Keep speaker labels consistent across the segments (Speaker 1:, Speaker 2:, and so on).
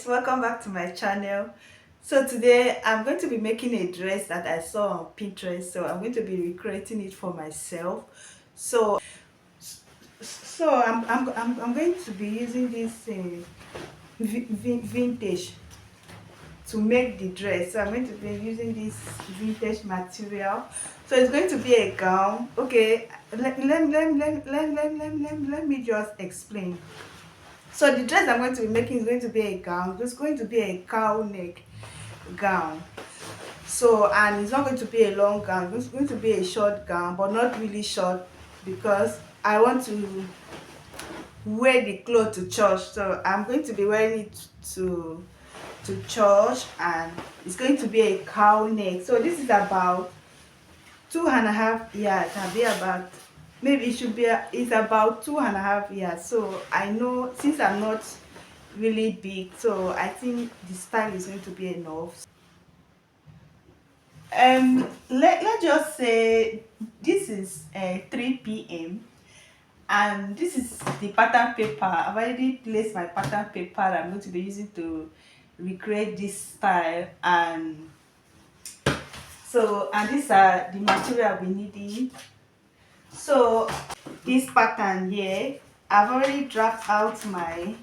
Speaker 1: guys, welcome back to my channel. So today I'm going to be making a dress that I saw on Pinterest, so I'm going to be recreating it for myself. So I'm going to be using this vintage to make the dress. So I'm going to be using this vintage material. So it's going to be a gown. Okay, let me just explain. So the dress I'm going to be making is going to be a gown. It's going to be a cowl neck gown. So, and it's not going to be a long gown. It's going to be a short gown, but not really short, because I want to wear the clothes to church. So I'm going to be wearing it to church, and it's going to be a cowl neck. So this is about 2.5 years. I'll be about, maybe it should be it's about 2.5 years. So I know, since I'm not really big, so I think the style is going to be enough. Let's just say this is 3 p.m. and this is the pattern paper. I've already placed my pattern paper that I'm going to be using to recreate this style. And so, and these are the material we needing. So this pattern here, I've already drafted out my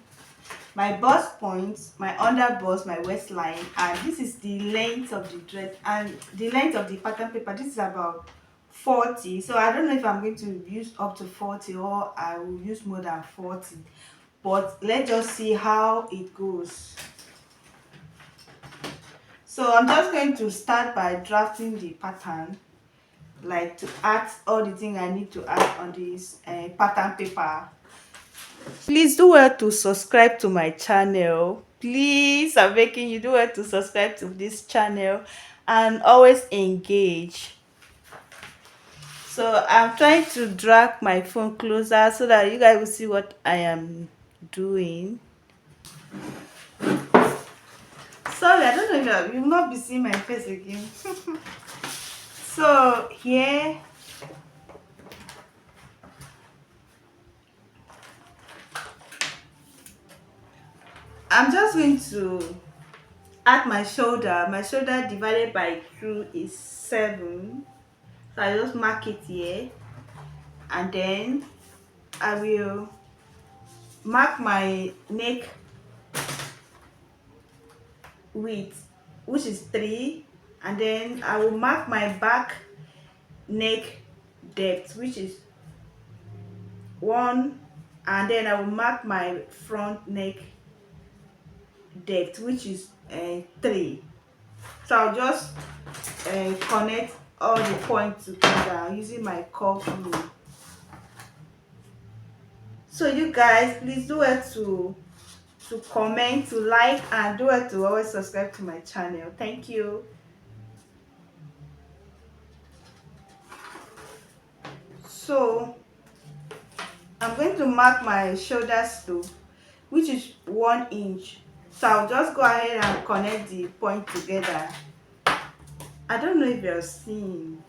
Speaker 1: bust points, my under bust, my waistline, and this is the length of the dress and the length of the pattern paper. This is about 40. So I don't know if I'm going to use up to 40 or I will use more than 40, but let's just see how it goes. So I'm just going to start by drafting the pattern, like to add all the things I need to add on this pattern paper. Please do well to subscribe to my channel. Please, I'm begging you, do well to subscribe to this channel and always engage. So I'm trying to drag my phone closer so that you guys will see what I am doing. Sorry, I don't know if you will not be seeing my face again. So here, I'm just going to add my shoulder. My shoulder divided by 2 is 7. So I just mark it here, and then I will mark my neck width, which is 3, and then I will mark my back neck depth, which is 1, and then I will mark my front neck depth, which is 3. So I'll just connect all the points together using my curve rule. So you guys, please do well to comment, to like, and do well to always subscribe to my channel. Thank you. So I'm going to mark my shoulder slope, which is 1 inch. So I'll just go ahead and connect the point together. I don't know if you're seeing.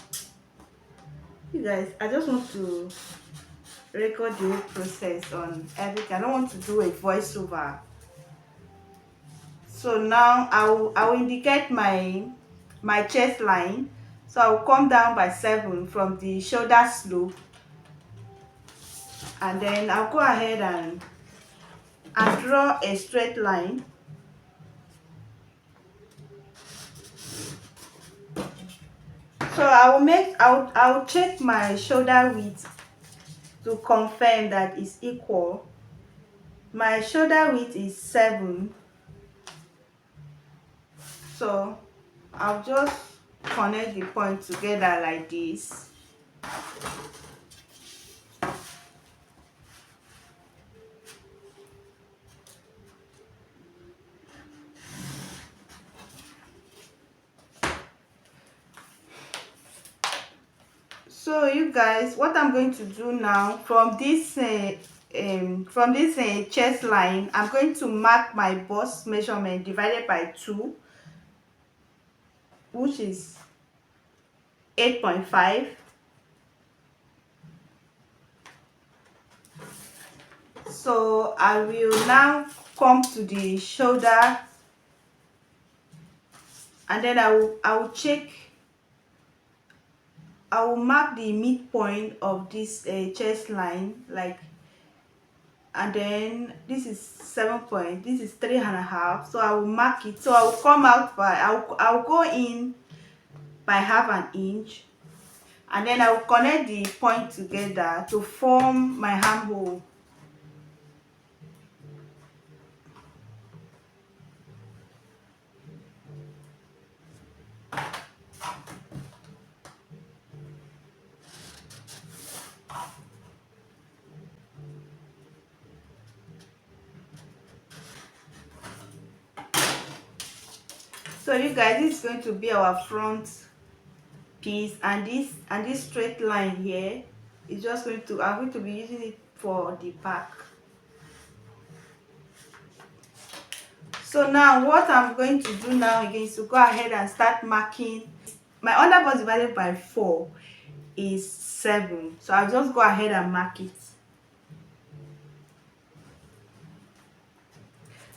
Speaker 1: You guys, I just want to record the whole process on everything. I don't want to do a voiceover. So now I will indicate my chest line. So I will come down by 7 from the shoulder slope, and then I'll go ahead and draw a straight line. So I will check my shoulder width to confirm that it's equal. My shoulder width is 7. So I'll just connect the point together like this. So you guys, what I'm going to do now, from this chest line, I'm going to mark my bust measurement divided by 2, which is 8.5. So I will now come to the shoulder, and then I will check. I will mark the midpoint of this chest line, like, and then this is 7 point, this is 3.5, so I will mark it. So I will come out by, I'll go in by half an inch, and then I will connect the point together to form my armhole. So you guys, this is going to be our front piece, and this straight line here is just going to, I'm going to be using it for the back. So now what I'm going to do now again is to go ahead and start marking. My underbust divided by 4 is 7, so I'll just go ahead and mark it.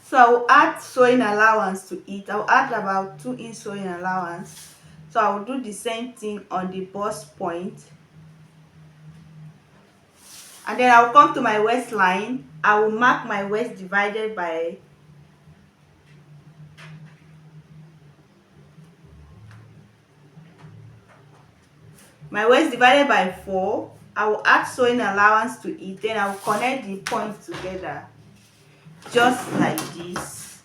Speaker 1: So I'll add sewing allowance to it. I'll add about 2 inch sewing allowance. So I'll do the same thing on the bust point, and then I'll come to my waistline. I will mark my waist divided by my waist divided by 4. I will add sewing allowance to it, then I will connect the points together just like this.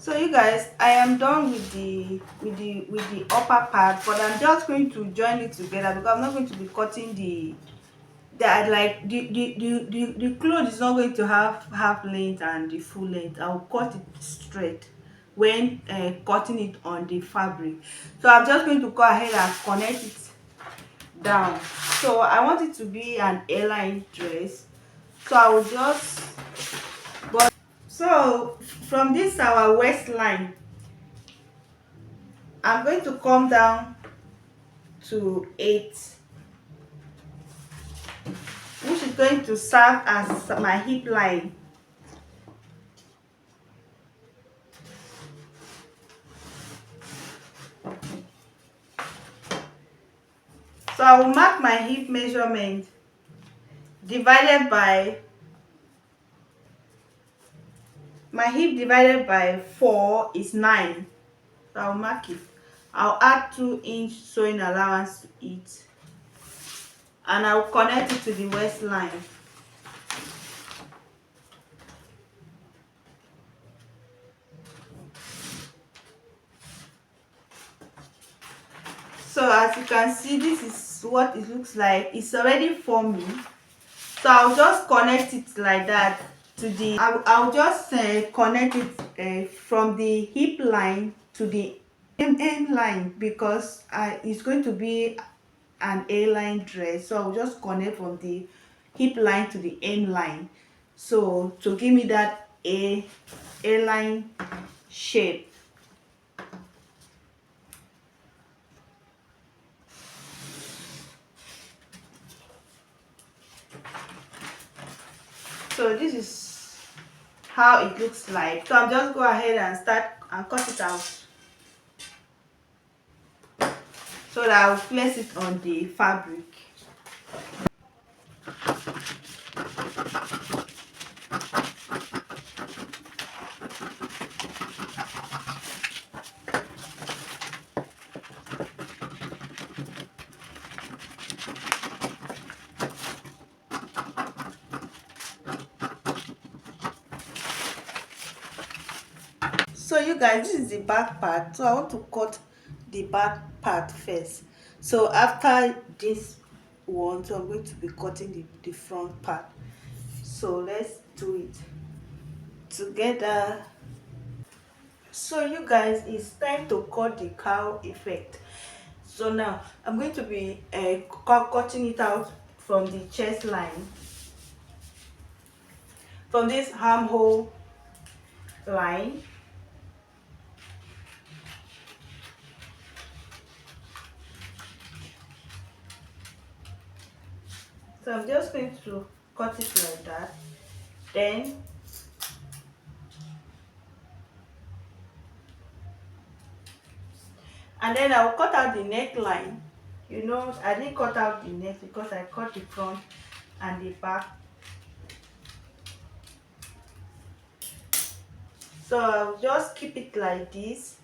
Speaker 1: So you guys, I am done with the upper part, but I'm just going to join it together because I'm not going to be cutting that, like the cloth is not going to have half length and the full length. I will cut it straight when cutting it on the fabric. So I'm just going to go ahead and connect it down. So I want it to be an A-line dress, so I will just, but so from this our waistline, I'm going to come down to 8, which is going to serve as my hip line. So I will mark my hip measurement divided by, my hip divided by 4 is 9. So I'll mark it. I'll add 2 inch sewing allowance to it, and I'll connect it to the waistline. So as you can see, this is what it looks like. It's already forming. So I'll just connect it like that to the, I'll just connect it from the hip line to the end line, because it's going to be an A-line dress. So I'll just connect from the hip line to the end line, so to give me that A-line shape. So this is how it looks like. So I'm just go ahead and start and cut it out, so that I'll place it on the fabric. So you guys, this is the back part, so I want to cut the back part first. So after this one, so I'm going to be cutting the front part. So let's do it together. So you guys, it's time to cut the cowl effect. So now I'm going to be cutting it out from the chest line, from this armhole line. So I'm just going to cut it like that. Then I'll cut out the neckline. You know, I didn't cut out the neck because I cut the front and the back. So I'll just keep it like this.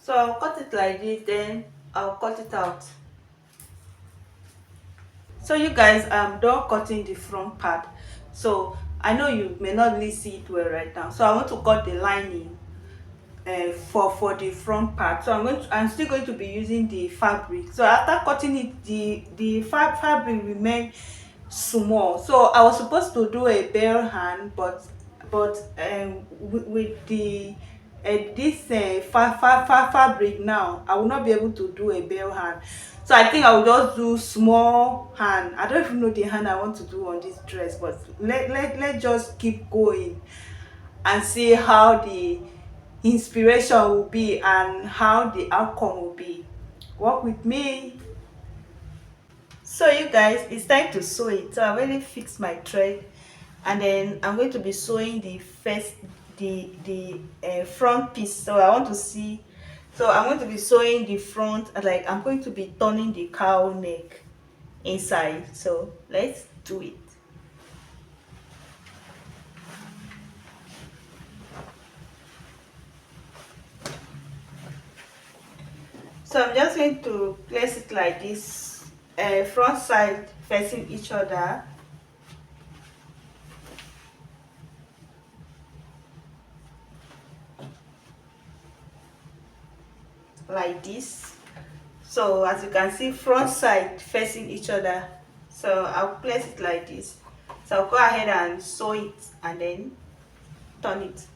Speaker 1: So I'll cut it like this, then I'll cut it out. So you guys, I'm done cutting the front part. So I know you may not really see it well right now. So I want to cut the lining for the front part. So I'm still going to be using the fabric. So after cutting it, the fabric remain small. So I was supposed to do a bare hand, but with the this fabric now, I will not be able to do a bare hand. So I think I will just do small hand. I don't even know the hand I want to do on this dress, but let just keep going and see how the inspiration will be and how the outcome will be. Work with me. So you guys, it's time to sew it. So I already fixed my thread, and then I'm going to be sewing the first front piece. So I want to see, so I'm going to be sewing the front, and like I'm going to be turning the cowl neck inside. So let's do it. So I'm just going to place it like this, front side facing each other, like this. So as you can see, front side facing each other. So I'll place it like this. So I'll go ahead and sew it and then turn it.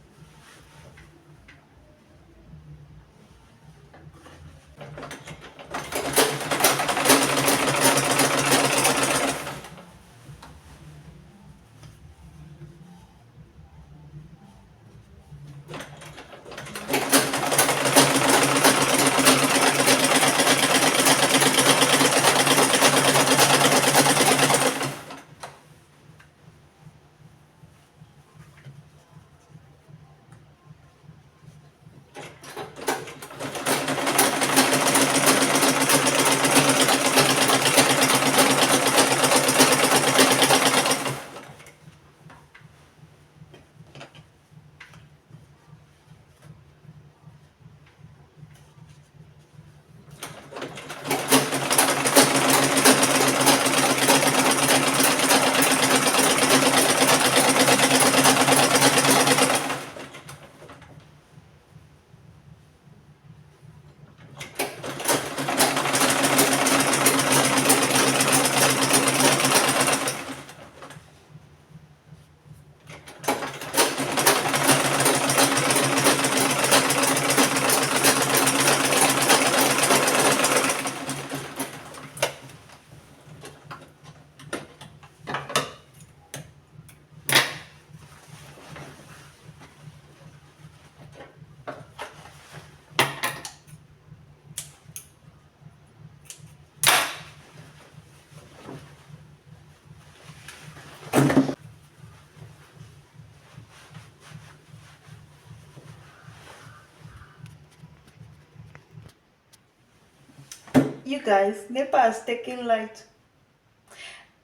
Speaker 1: You guys, NEPA has taken light,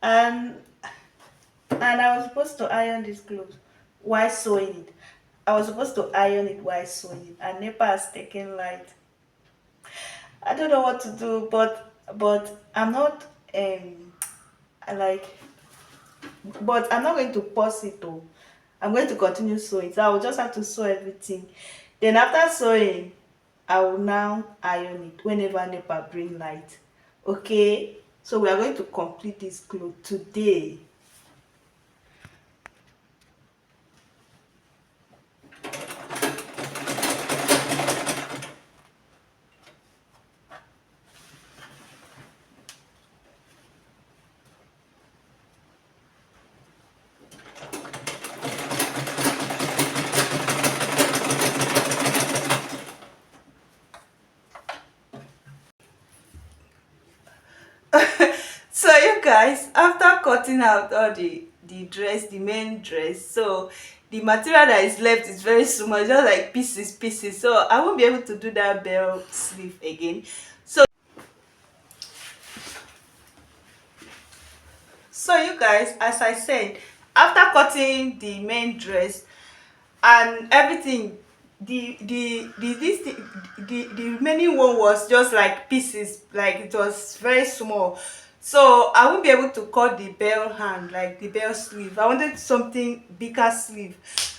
Speaker 1: and I was supposed to iron this clothes while sewing it. I was supposed to iron it while sewing it, and NEPA has taken light. I don't know what to do, but I'm not like, but I'm not going to pause it though. I'm going to continue sewing. So I will just have to sew everything. Then after sewing, I will now iron it whenever NEPA bring light. Okay, so we are going to complete this cloth today. guys, after cutting out all the dress, the main dress, so the material that is left is very small, just like pieces, so I won't be able to do that bell sleeve again. So you guys, as I said, after cutting the main dress and everything, the remaining one was just like pieces, like it was very small, so I won't be able to cut the bell hand, like the bell sleeve. I wanted something bigger sleeve.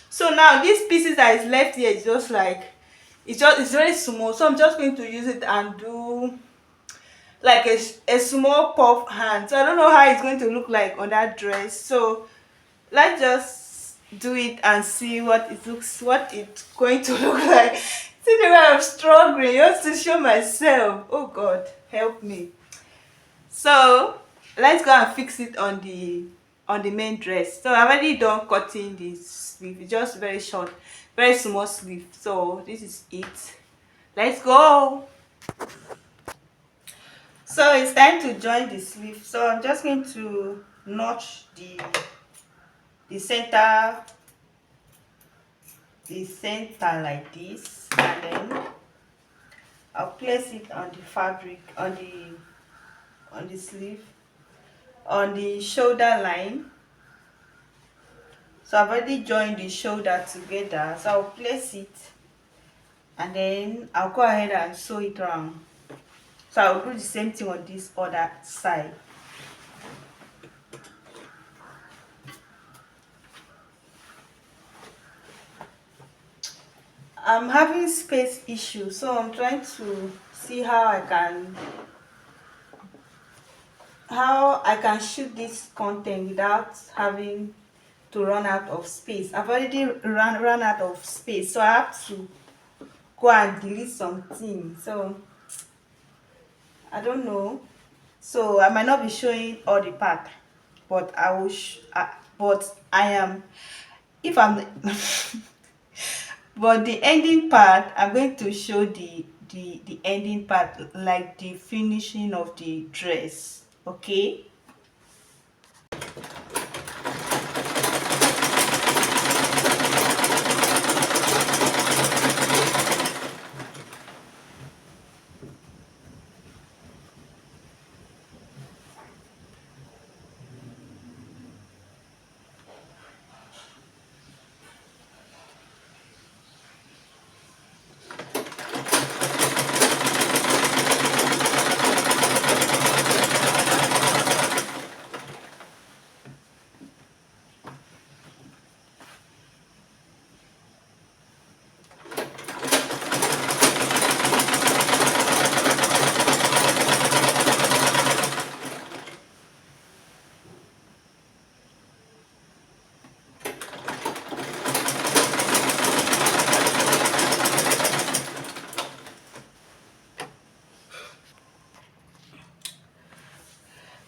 Speaker 1: So now these pieces that is left here is just like, it's very small, so I'm just going to use it and do like a small puff hand. So I don't know how it's going to look like on that dress, so let's just do it and see what it's going to look like. See the way I'm struggling just to show myself. Oh God, help me. So let's go and fix it on the main dress. So I've already done cutting the sleeve. It's just very short, very small sleeve. So this is it. Let's go. So it's time to join the sleeve. So I'm just going to notch the center like this, and then I'll place it on the fabric, on the sleeve, on the shoulder line. So I've already joined the shoulder together, so I'll place it and then I'll go ahead and sew it around. So I'll do the same thing on this other side. I'm having space issue, so I'm trying to see how I can shoot this content without having to run out of space. I've already run out of space, so I have to go and delete something. So I don't know. So I might not be showing all the part, but I will. But I am. If I'm. But the ending part, I'm going to show the ending part, like the finishing of the dress. Okay.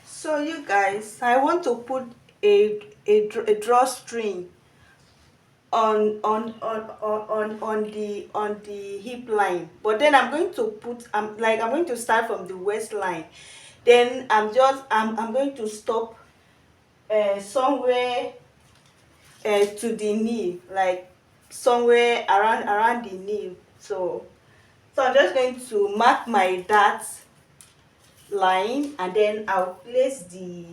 Speaker 1: So you guys, I want to put a drawstring on the hip line, but then I'm going to put, I'm going to start from the waistline, then I'm going to stop somewhere to the knee, like somewhere around the knee. So I'm just going to mark my dart line, and then I'll place the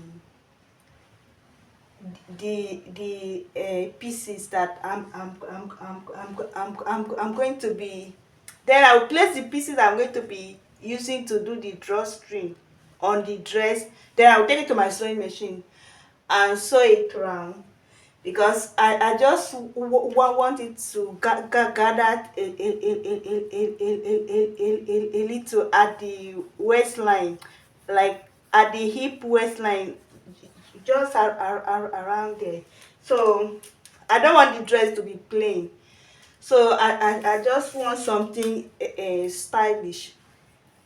Speaker 1: pieces that I'm going to be, then I'll place the pieces I'm going to be using to do the drawstring on the dress. Then I'll take it to my sewing machine and sew it around, because I just want it to gather a little at the waistline, like at the hip waistline, just around there. So I don't want the dress to be plain, so I just want something stylish.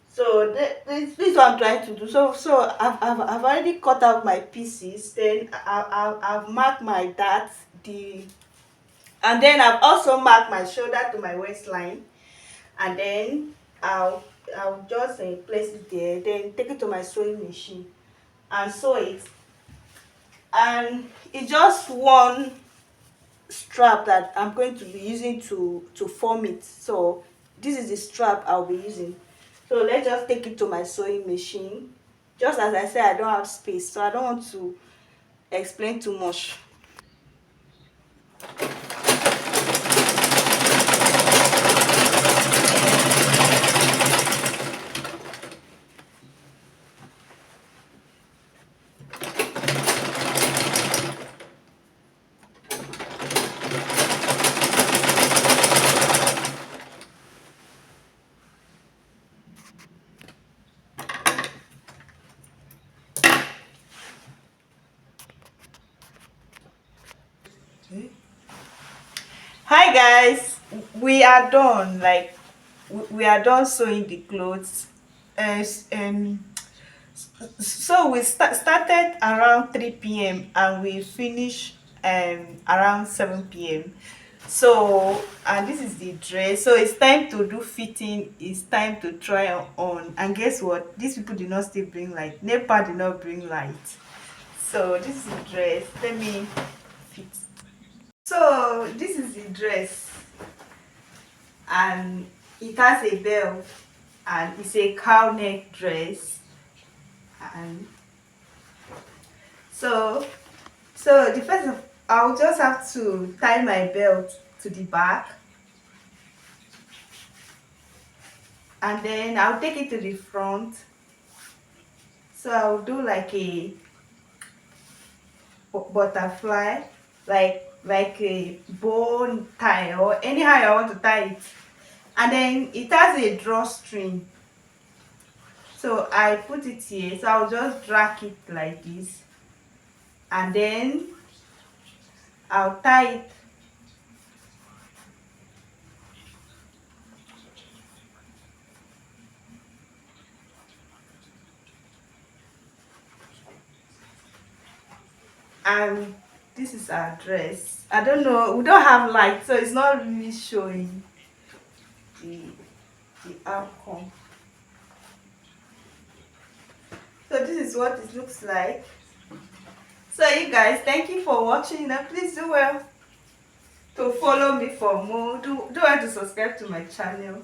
Speaker 1: So this is what I'm trying to do. So I've already cut out my pieces, then I've marked my dart, and then I've also marked my shoulder to my waistline, and then I'll just place it there, then take it to my sewing machine and sew it. And it's just one strap that I'm going to be using to form it. So this is the strap I'll be using. So let's just take it to my sewing machine. Just as I said, I don't have space, so I don't want to explain too much. Hi guys, we are done. Like we are done sewing the clothes. S- um, so we started around 3 p.m. and we finish around 7 p.m. So, and this is the dress. So it's time to do fitting. It's time to try on. And guess what? These people did not still bring light. NEPA did not bring light. So this is the dress. Let me fit. So this is the dress, and it has a belt, and it's a cow neck dress. And so the first of, I'll just have to tie my belt to the back, and then I'll take it to the front. So I'll do like a butterfly, like a bow tie, or anyhow I want to tie it. And then it has a drawstring. So I put it here. So I'll just drag it like this, and then I'll tie it. And this is our dress. I don't know, we don't have light, so it's not really showing the outcome. So this is what it looks like. So you guys, thank you for watching, and please do well to follow me for more. Do want to subscribe to my channel.